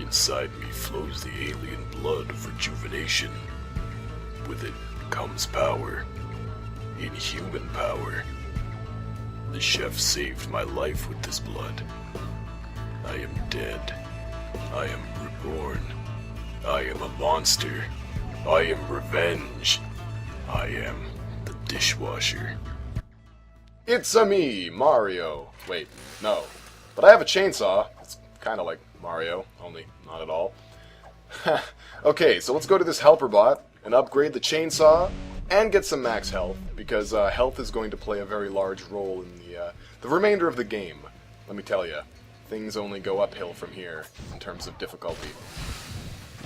Inside me flows the alien blood of rejuvenation. With it comes power. Inhuman power. The chef saved my life with this blood. I am dead. I am reborn. I am a monster. I am revenge. I am the Dishwasher. It's-a me, Mario. Wait, no. But I have a chainsaw. It's kind of like Mario, only not at all. Okay, so let's go to this helper bot and upgrade the chainsaw and get some max health, because health is going to play a very large role in the remainder of the game. Let me tell you, things only go uphill from here in terms of difficulty.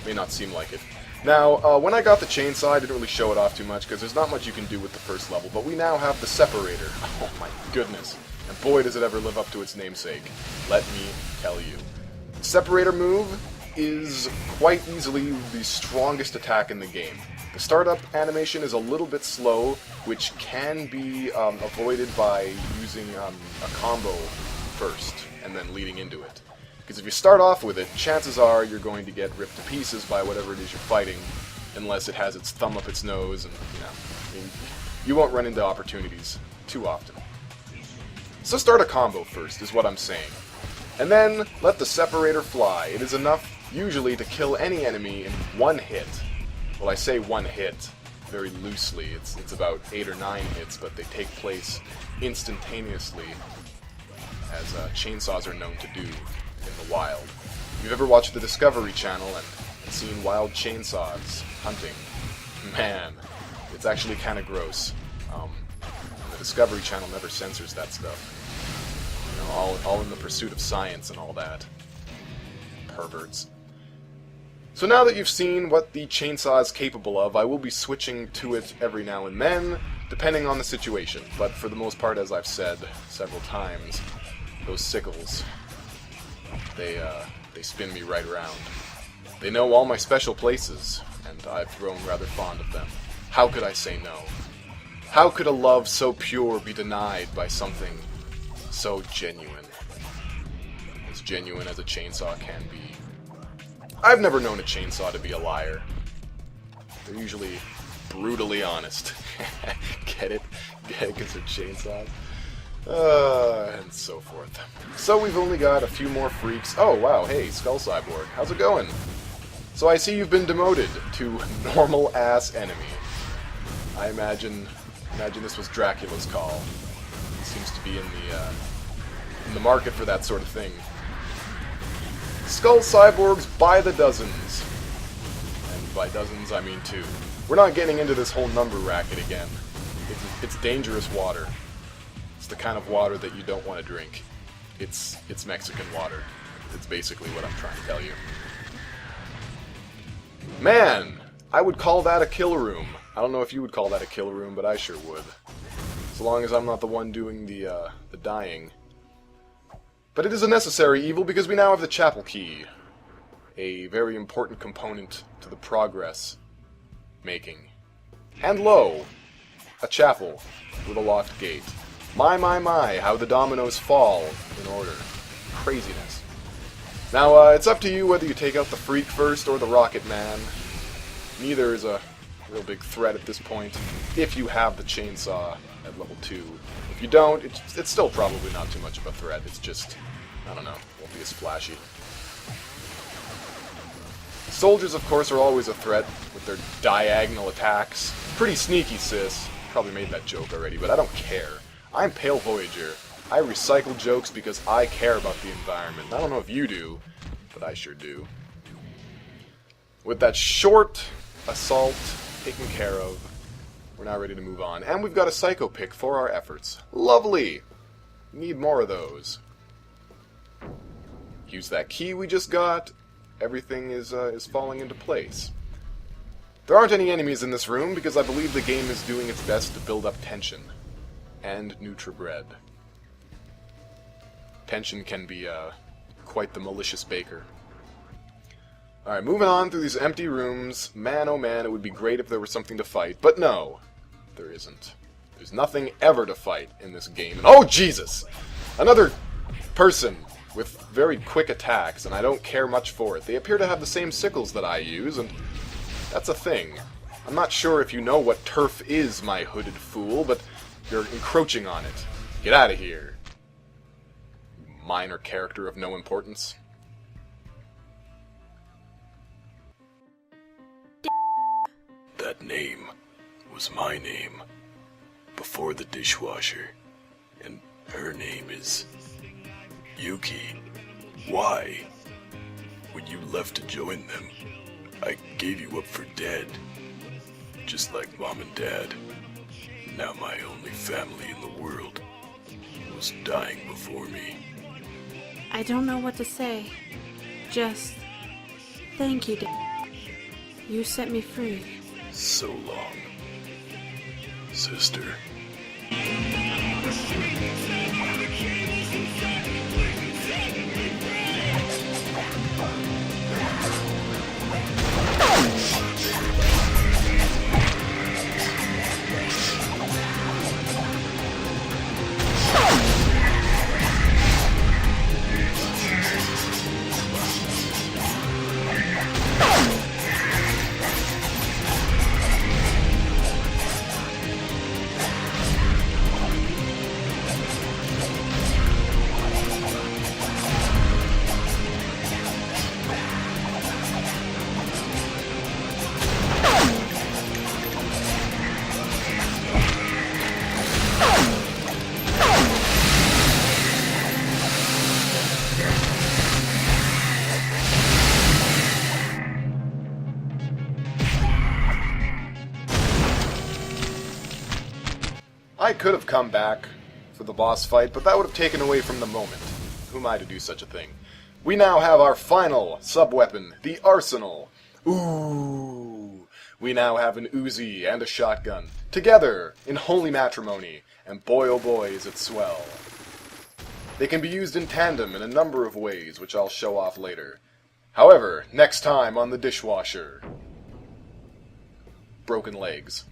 May not seem like it. Now, when I got the chainsaw, I didn't really show it off too much, because there's not much you can do with the first level, but we now have the separator. Oh my goodness. And boy, does it ever live up to its namesake. Let me tell you. The separator move is quite easily the strongest attack in the game. The startup animation is a little bit slow, which can be avoided by using a combo first, and then leading into it. Because if you start off with it, chances are you're going to get ripped to pieces by whatever it is you're fighting, unless it has its thumb up its nose, and, you won't run into opportunities too often. So start a combo first, is what I'm saying. And then, let the separator fly. It is enough, usually, to kill any enemy in one hit. Well, I say one hit very loosely. It's about 8 or 9 hits, but they take place instantaneously, as chainsaws are known to do in the wild. If you've ever watched the Discovery Channel and seen wild chainsaws hunting, man, it's actually kind of gross. The Discovery Channel never censors that stuff. You know, all in the pursuit of science and all that. Perverts. So now that you've seen what the chainsaw is capable of, I will be switching to it every now and then, depending on the situation. But for the most part, as I've said several times, those sickles, they spin me right around. They know all my special places, and I've grown rather fond of them. How could I say no? How could a love so pure be denied by something so genuine? As genuine as a chainsaw can be. I've never known a chainsaw to be a liar. They're usually brutally honest. Get it? Get it because they're chainsaws? And so forth. So we've only got a few more freaks. Oh, wow, hey, Skull Cyborg. How's it going? So I see you've been demoted to normal-ass enemy. I imagine this was Dracula's call. He seems to be in the market for that sort of thing. Skull Cyborgs by the dozens. And by dozens, I mean 2. We're not getting into this whole number racket again. It's dangerous water. It's the kind of water that you don't want to drink. It's Mexican water. It's basically what I'm trying to tell you. Man, I would call that a kill room. I don't know if you would call that a kill room, but I sure would. As long as I'm not the one doing the dying. But it is a necessary evil because we now have the chapel key. A very important component to the progress making. And lo, a chapel with a locked gate. My, how the dominoes fall in order. Craziness. Now, it's up to you whether you take out the Freak first or the Rocket Man. Neither is a real big threat at this point, if you have the chainsaw at level 2. If you don't, it's still probably not too much of a threat. It's just, I don't know, won't be as flashy. Soldiers, of course, are always a threat with their diagonal attacks. Pretty sneaky, sis. Probably made that joke already, but I don't care. I'm PaleVoyager. I recycle jokes because I care about the environment. I don't know if you do, but I sure do. With that short assault taken care of, we're now ready to move on. And we've got a Psycho pick for our efforts. Lovely! Need more of those. Use that key we just got. Everything is falling into place. There aren't any enemies in this room because I believe the game is doing its best to build up tension. And Nutribread. Tension can be quite the malicious baker. Alright, moving on through these empty rooms. Man, oh man, it would be great if there was something to fight. But no, there isn't. There's nothing ever to fight in this game. And oh, Jesus! Another person with very quick attacks, and I don't care much for it. They appear to have the same sickles that I use, and that's a thing. I'm not sure if you know what turf is, my hooded fool, but you're encroaching on it. Get out of here. Minor character of no importance. That name was my name before the dishwasher, and her name is Yuki. Why? When you left to join them, I gave you up for dead, just like Mom and Dad. Now my only family in the world was dying before me. I don't know what to say. Just thank you, Dad. You set me free. So long, sister. I could have come back for the boss fight, but that would have taken away from the moment. Who am I to do such a thing? We now have our final sub-weapon, the Arsenal. Ooh! We now have an Uzi and a shotgun, together in holy matrimony, and boy oh boy is it swell. They can be used in tandem in a number of ways, which I'll show off later. However, next time on the Dishwasher. Broken legs.